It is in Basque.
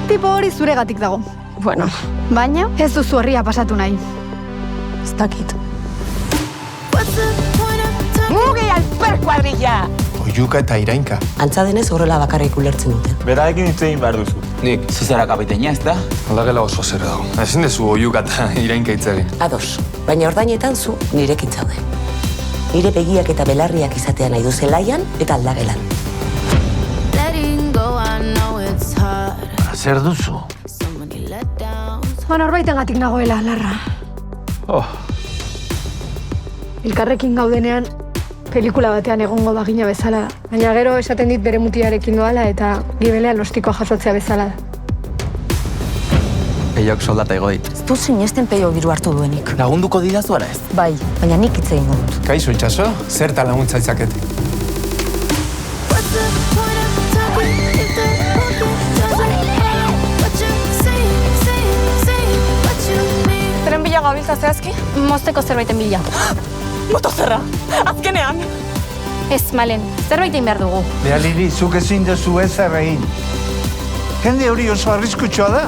Tipo hori zuregatik dago. Bueno, baina Ez duzu herria pasatu nahi. ez dakit. Mugi alper kuadrilla! Oiuka eta irainka. Antza denez horrela bakarrik ulertzen dute. Beraekin hitz egin behar duzu. Nik, zuzera kapiteina ez da? Aldagela oso zera dago. Ezin dezu oiuka eta irainka hitz egin. Ados, baina ordainetan zu nirekin zaude. Nire begiak eta belarriak izatea nahi du zelaian eta aldagelan. Zer duzu? Norbaitengatik nagoela, Larra. Oh. Elkarrekin gaudenean, pelikula batean egongo bagina bezala da. Baina gero esaten dit bere mutiarekin doala eta gibelean ostikoa jasotzea bezala da. Peiok soldata ego dit. Ez du sinesten peio diru hartu duenik. Lagunduko didazu ara ez? Bai, baina nik hitz egingo dut. Kaixo itxaso, zerta laguntza itzakete. Zeren bila gabiltza zehazki? Mozteko zerbaiten bila. Motozerra! Azkenean! Ez, Malen, zerbaiten behar dugu. Bea, Lili, zuk ezin duzu ezer egin. Jende hori oso arriskutsua da.